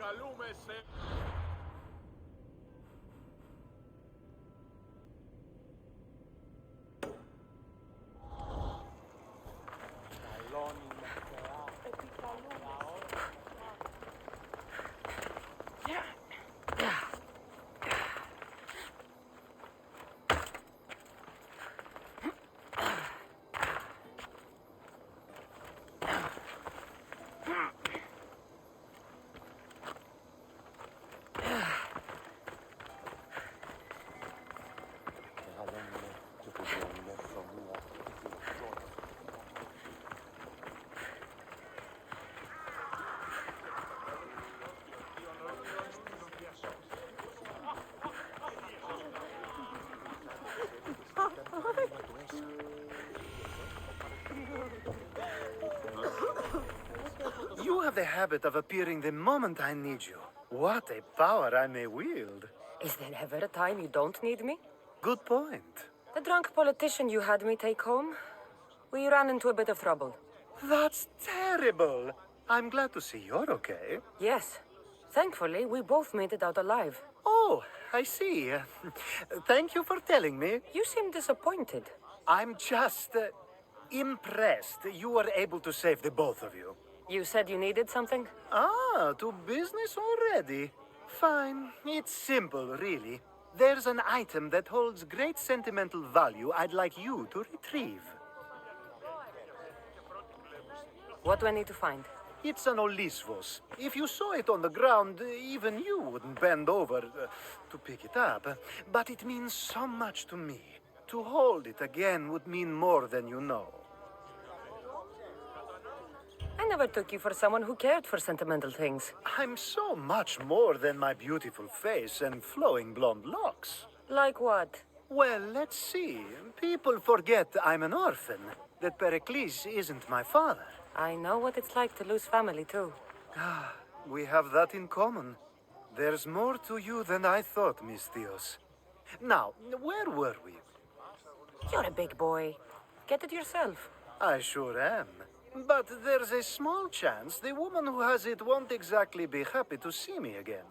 Επικαλούμε σε... You have the habit of appearing the moment I need you. What a power I may wield. Is there ever a time you don't need me? Good point. The drunk politician you had me take home? We ran into a bit of trouble. That's terrible. I'm glad to see you're okay. Yes. Thankfully, we both made it out alive. Oh, I see. Thank you for telling me. You seem disappointed. I'm just impressed you were able to save the both of you. You said you needed something? Ah, to business already. Fine. It's simple, really. There's an item that holds great sentimental value I'd like you to retrieve. What do I need to find? It's an Olisvos. If you saw it on the ground, even you wouldn't bend over to pick it up. But it means so much to me. To hold it again would mean more than you know. I never took you for someone who cared for sentimental things. I'm so much more than my beautiful face and flowing blonde locks. Like what? Well, let's see. People forget I'm an orphan, that Pericles isn't my father. I know what it's like to lose family, too. We have that in common. There's more to you than I thought, Miss Theos. Now, where were we? You're a big boy. Get it yourself. I sure am. But there's a small chance the woman who has it won't exactly be happy to see me again.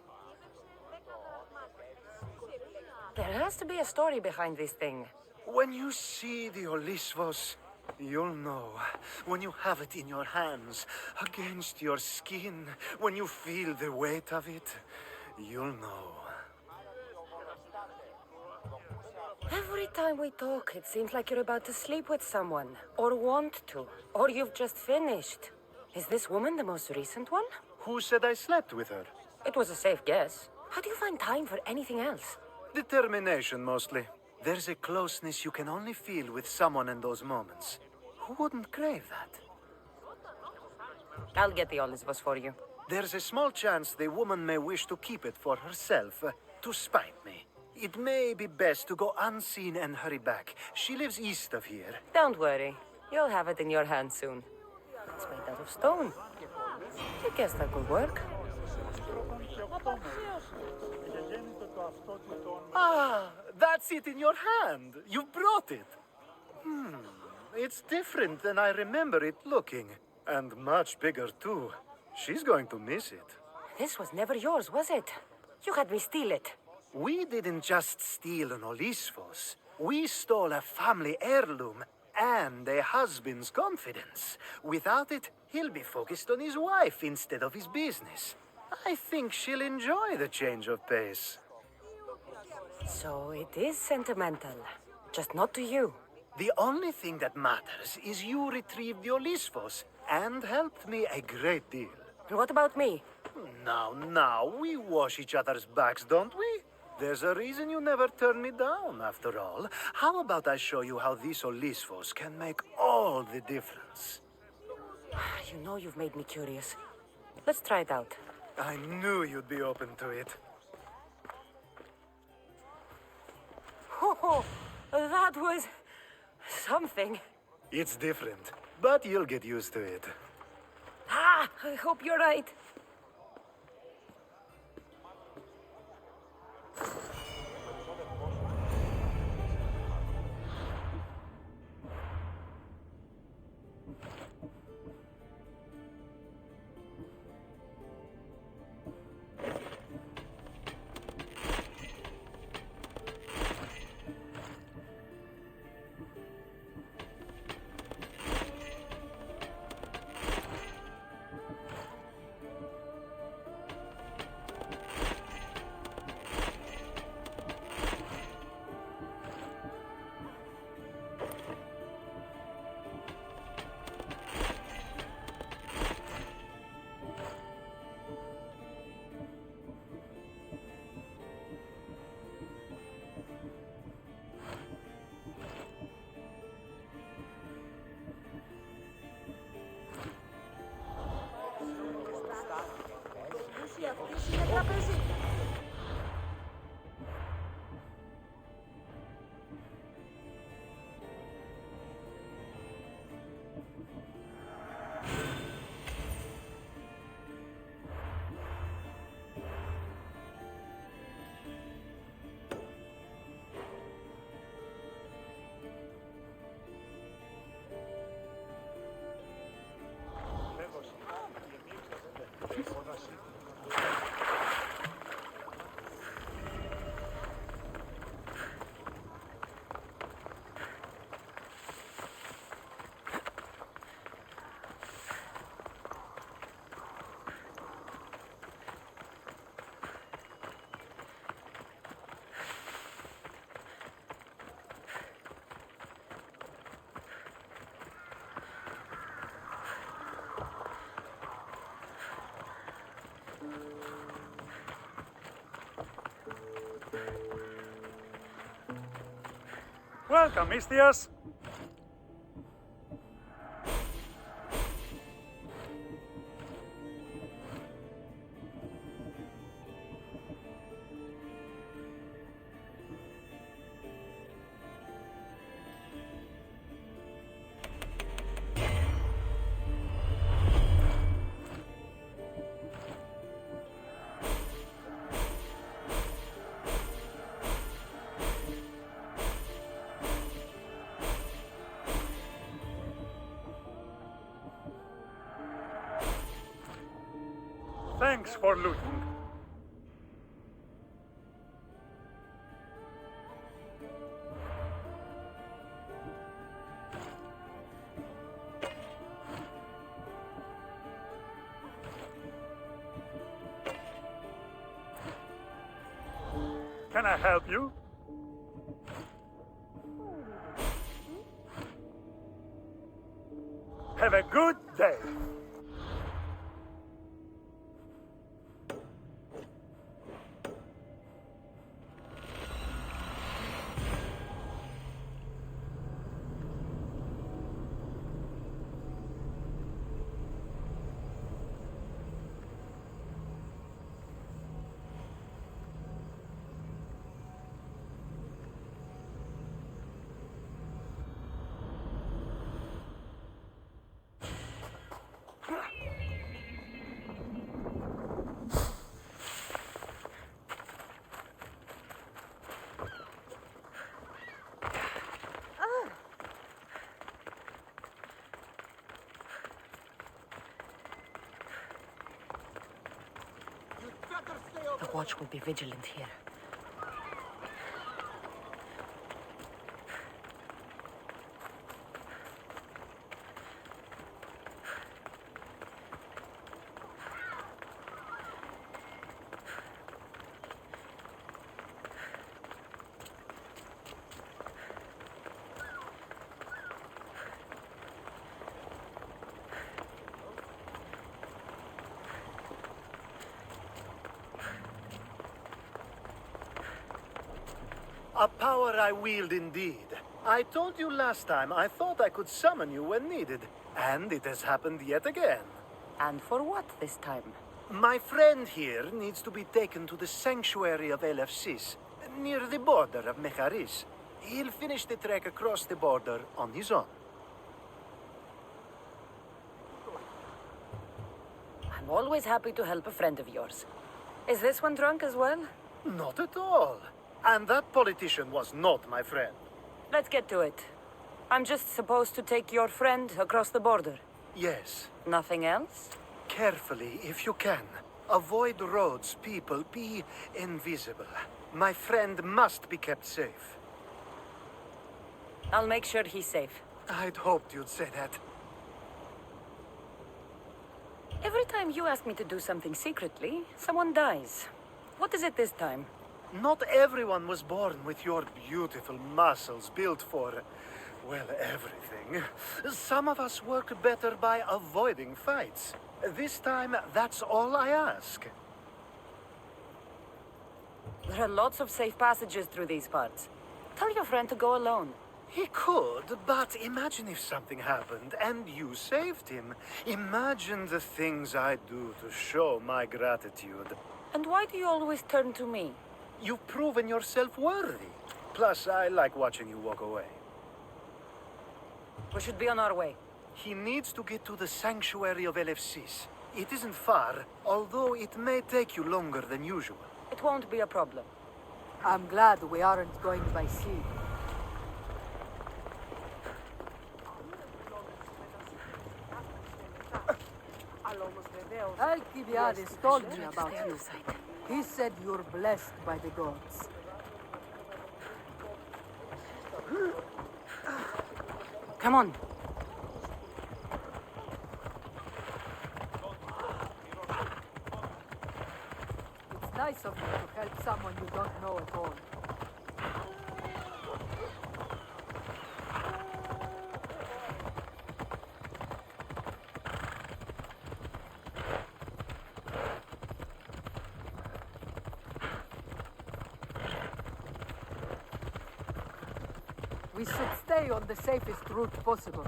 There has to be a story behind this thing. When you see the Olisvos, you'll know. When you have it in your hands, against your skin, when you feel the weight of it, you'll know. Every time we talk, it seems like you're about to sleep with someone. Or want to. Or you've just finished. Is this woman the most recent one? Who said I slept with her? It was a safe guess. How do you find time for anything else? Determination, mostly. There's a closeness you can only feel with someone in those moments. Who wouldn't crave that? I'll get the Olisvos for you. There's a small chance the woman may wish to keep it for herself, to spite me. It may be best to go unseen and hurry back. She lives east of here. Don't worry. You'll have it in your hand soon. It's made out of stone. I guess that could work. Ah, that's it in your hand. You brought it. It's different than I remember it looking. And much bigger, too. She's going to miss it. This was never yours, was it? You had me steal it. We didn't just steal an Olisvos. We stole a family heirloom and a husband's confidence. Without it, he'll be focused on his wife instead of his business. I think she'll enjoy the change of pace. So it is sentimental. Just not to you. The only thing that matters is you retrieved the Olisvos and helped me a great deal. And what about me? Now, we wash each other's backs, don't we? There's a reason you never turn me down, after all. How about I show you how these Olisvos can make all the difference? You know you've made me curious. Let's try it out. I knew you'd be open to it. Oh, that was... something. It's different, but you'll get used to it. I hope you're right. Welcome, Mistias. Thanks for looting. Can I help you? Have a good day. The watch will be vigilant here. A power I wield indeed. I told you last time I thought I could summon you when needed, and it has happened yet again. And for what this time? My friend here needs to be taken to the sanctuary of Elefsis, near the border of Mecharis. He'll finish the trek across the border on his own. I'm always happy to help a friend of yours. Is this one drunk as well? Not at all. And that politician was not my friend. Let's get to it. I'm just supposed to take your friend across the border. Yes. Nothing else? Carefully, if you can. Avoid roads, people. Be invisible. My friend must be kept safe. I'll make sure he's safe. I'd hoped you'd say that. Every time you ask me to do something secretly, someone dies. What is it this time? Not everyone was born with your beautiful muscles built for, well, everything. Some of us work better by avoiding fights. This time, that's all I ask. There are lots of safe passages through these parts. Tell your friend to go alone. He could, but imagine if something happened and you saved him. Imagine the things I'd do to show my gratitude. And why do you always turn to me? You've proven yourself worthy. Plus, I like watching you walk away. We should be on our way. He needs to get to the sanctuary of LFCs. It isn't far, although it may take you longer than usual. It won't be a problem. I'm glad we aren't going by sea. Alcibiades told me about you. He said you're blessed by the gods. Come on. It's nice of you to help someone you don't know at all. We should stay on the safest route possible.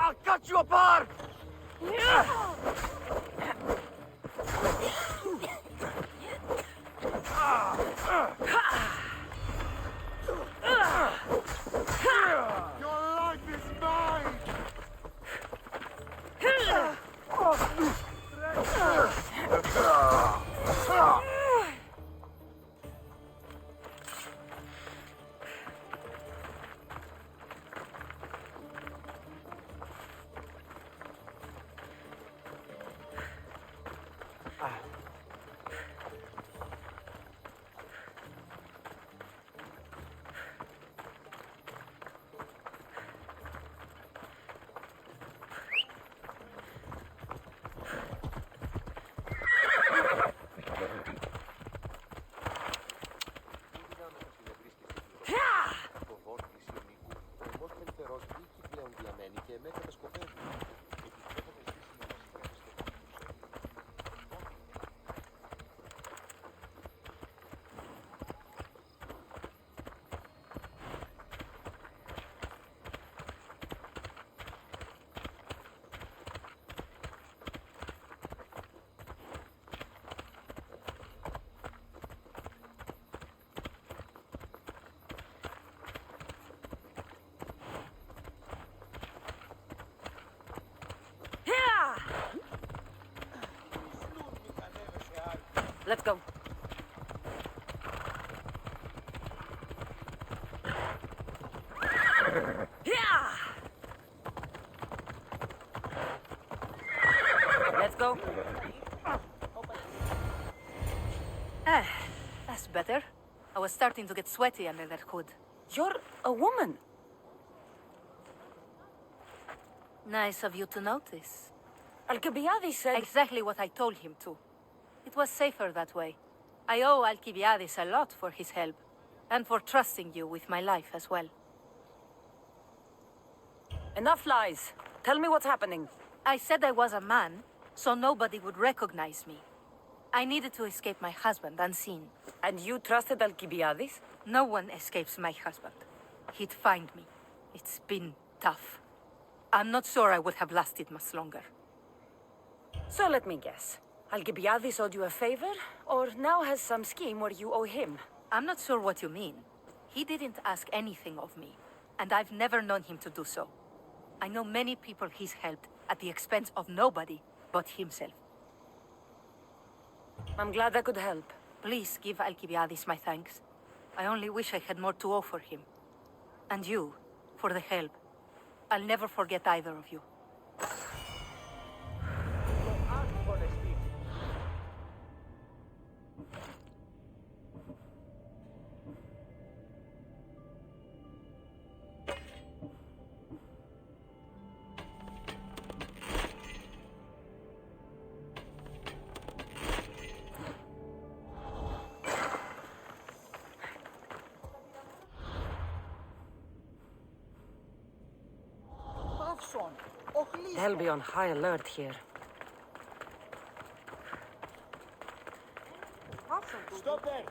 I'll cut you apart! Your life is mine! Let's go. Let's go. That's better. I was starting to get sweaty under that hood. You're a woman. Nice of you to notice. Alcibiades said... Exactly what I told him to. It was safer that way. I owe Alcibiades a lot for his help, and for trusting you with my life as well. Enough lies. Tell me what's happening. I said I was a man, so nobody would recognize me. I needed to escape my husband unseen. And you trusted Alcibiades? No one escapes my husband. He'd find me. It's been tough. I'm not sure I would have lasted much longer. So let me guess. Alcibiades owed you a favor, or now has some scheme where you owe him? I'm not sure what you mean. He didn't ask anything of me, and I've never known him to do so. I know many people he's helped at the expense of nobody but himself. I'm glad I could help. Please give Alcibiades my thanks. I only wish I had more to offer him. And you, for the help. I'll never forget either of you. They'll be on high alert here. Stop there!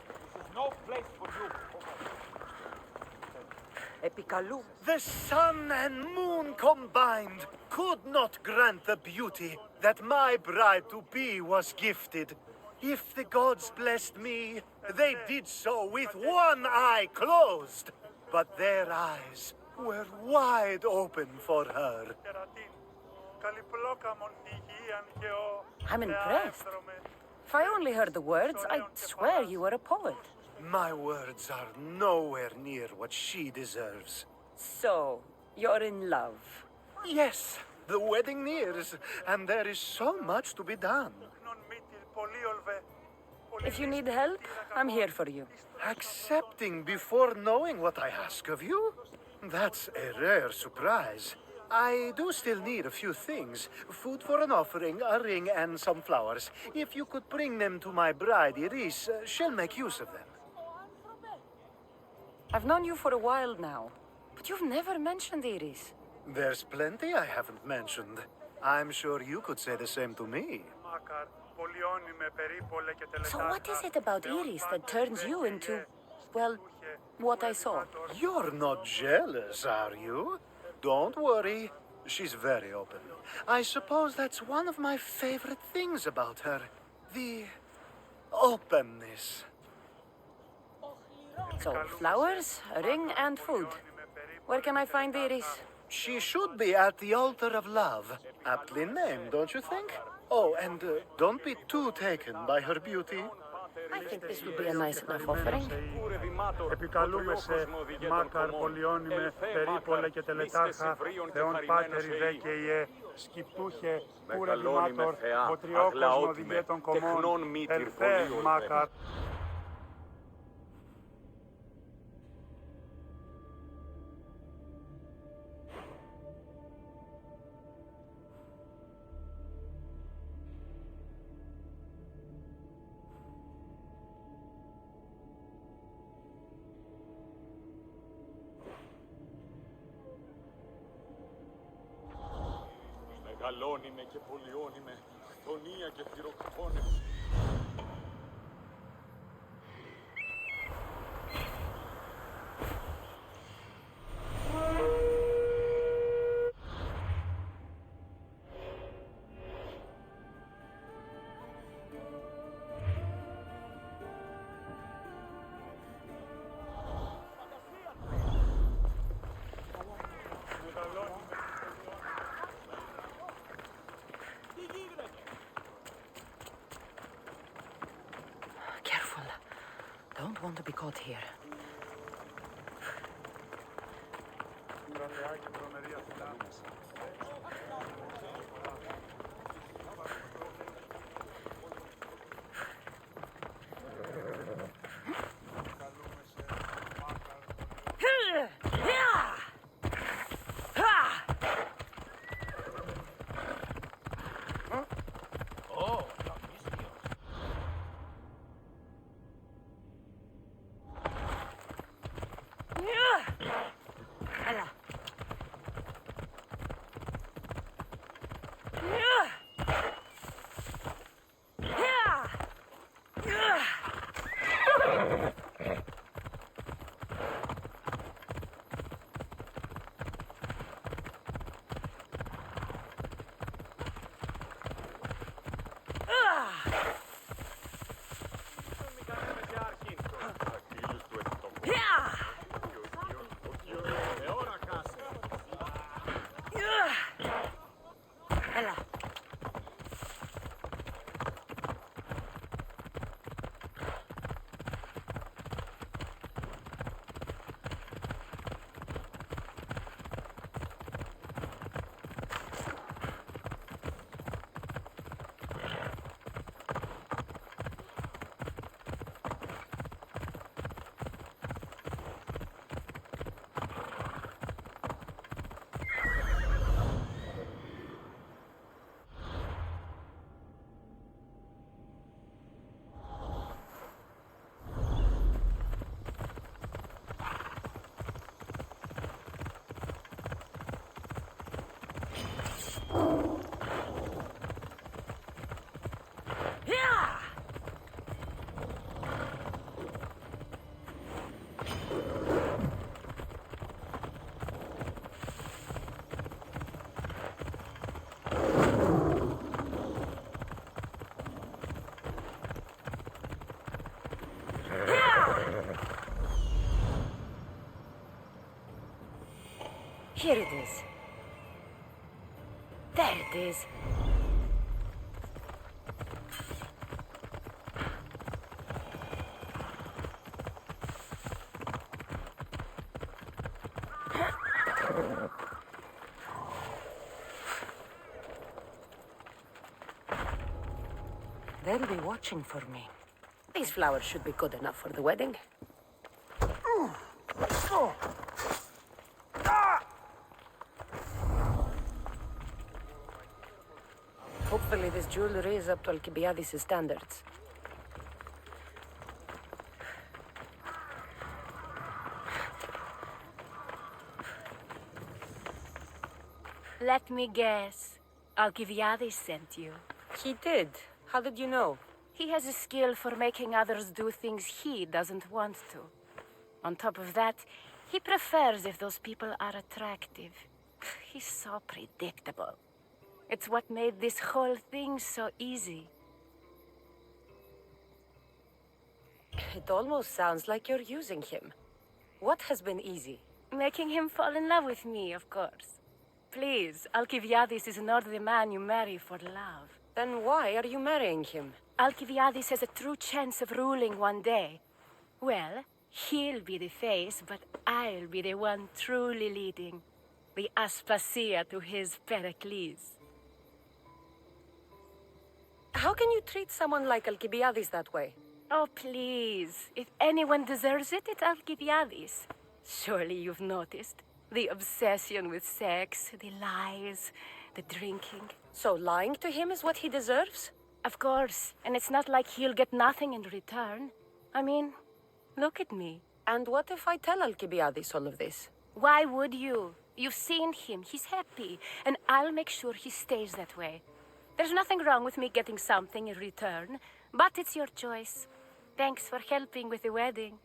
This is no place for you. The sun and moon combined could not grant the beauty that my bride-to-be was gifted. If the gods blessed me, they did so with one eye closed. But their eyes were wide open for her. I'm impressed. If I only heard the words, I'd swear you were a poet. My words are nowhere near what she deserves. So, you're in love. Yes, the wedding nears, and there is so much to be done. If you need help, I'm here for you. Accepting before knowing what I ask of you? That's a rare surprise. I do still need a few things. Food for an offering, a ring, and some flowers. If you could bring them to my bride, Iris, she'll make use of them. I've known you for a while now, but you've never mentioned Iris. There's plenty I haven't mentioned. I'm sure you could say the same to me. So what is it about Iris that turns you into, well, what I saw? You're not jealous, are you? Don't worry. She's very open. I suppose that's one of my favorite things about her. The openness. So, flowers, a ring, and food. Where can I find Iris? She should be at the altar of love. Aptly named, don't you think? Oh, and don't be too taken by her beauty. I think this would be a nice enough offering. Επικαλούμε σε Μάκαρ, Πολιόνιμε, Περίπολε και Τελετάρχα, Θεόν Πάτερ Ιβέ και Ιε, Σκυπτούχε, Κούρε Δημάτορ, Βοτριόκοσμο Διγέ των Κομμών, Ελθέ Μάκαρ. Μεγαλώνει και πολιώνει με, χθονία και θυροκτώνε. Careful. Don't want to be caught here. Here it is. There it is. They'll be watching for me. These flowers should be good enough for the wedding. Hopefully this jewelry is up to Alcibiades' standards. Let me guess. Alcibiades sent you. He did. How did you know? He has a skill for making others do things he doesn't want to. On top of that, he prefers if those people are attractive. He's so predictable. It's what made this whole thing so easy. It almost sounds like you're using him. What has been easy? Making him fall in love with me, of course. Please, Alcibiades is not the man you marry for love. Then why are you marrying him? Alcibiades has a true chance of ruling one day. Well, he'll be the face, but I'll be the one truly leading. The Aspasia to his Pericles. How can you treat someone like Alcibiades that way? Oh, please. If anyone deserves it, it's Alcibiades. Surely you've noticed. The obsession with sex, the lies, the drinking. So lying to him is what he deserves? Of course. And it's not like he'll get nothing in return. I mean, look at me. And what if I tell Alcibiades all of this? Why would you? You've seen him. He's happy. And I'll make sure he stays that way. There's nothing wrong with me getting something in return, but it's your choice. Thanks for helping with the wedding.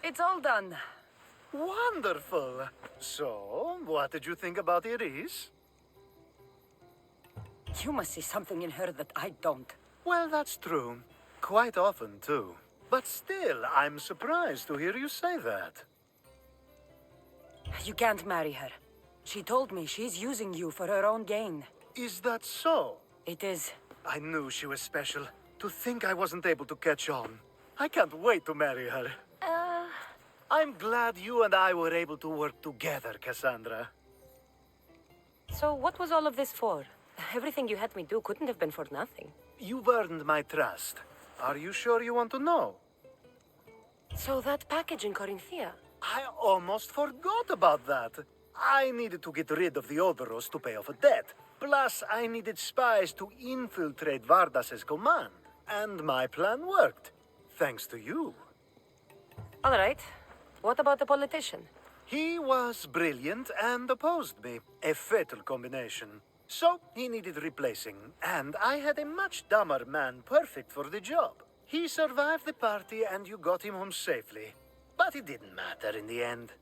It's all done. Wonderful. So, what did you think about Iris? You must see something in her that I don't. Well, that's true. Quite often, too. But still, I'm surprised to hear you say that. You can't marry her. She told me she's using you for her own gain. Is that so? It is. I knew she was special. To think I wasn't able to catch on. I can't wait to marry her. I'm glad you and I were able to work together, Cassandra. So what was all of this for? Everything you had me do couldn't have been for nothing. You've earned my trust. Are you sure you want to know? So that package in Corinthia? I almost forgot about that. I needed to get rid of the Odoros to pay off a debt. Plus, I needed spies to infiltrate Vardas's command. And my plan worked. Thanks to you. All right. What about the politician? He was brilliant and opposed me. A fatal combination. So, he needed replacing. And I had a much dumber man perfect for the job. He survived the party and you got him home safely. But it didn't matter in the end.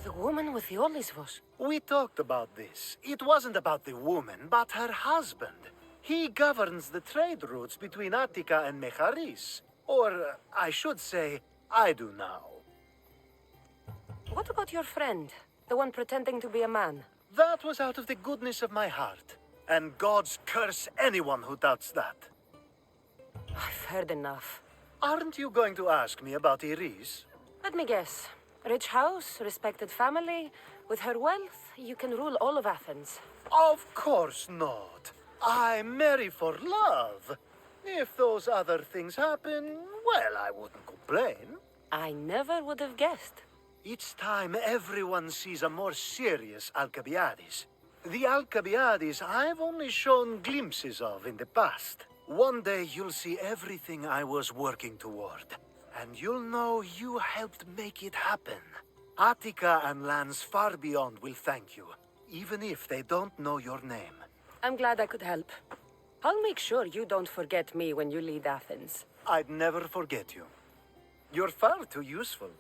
The woman with the Olisvos. We talked about this. It wasn't about the woman, but her husband. He governs the trade routes between Attica and Mecharis. Or, I should say, I do now. What about your friend? The one pretending to be a man? That was out of the goodness of my heart. And gods curse anyone who doubts that. I've heard enough. Aren't you going to ask me about Iris? Let me guess. Rich house, respected family. With her wealth, you can rule all of Athens. Of course not. I marry for love. If those other things happen, well, I wouldn't complain. I never would have guessed. Each time everyone sees a more serious Alcibiades. The Alcibiades I've only shown glimpses of in the past. One day you'll see everything I was working toward. And you'll know you helped make it happen. Attica and lands far beyond will thank you, even if they don't know your name. I'm glad I could help. I'll make sure you don't forget me when you lead Athens. I'd never forget you. You're far too useful.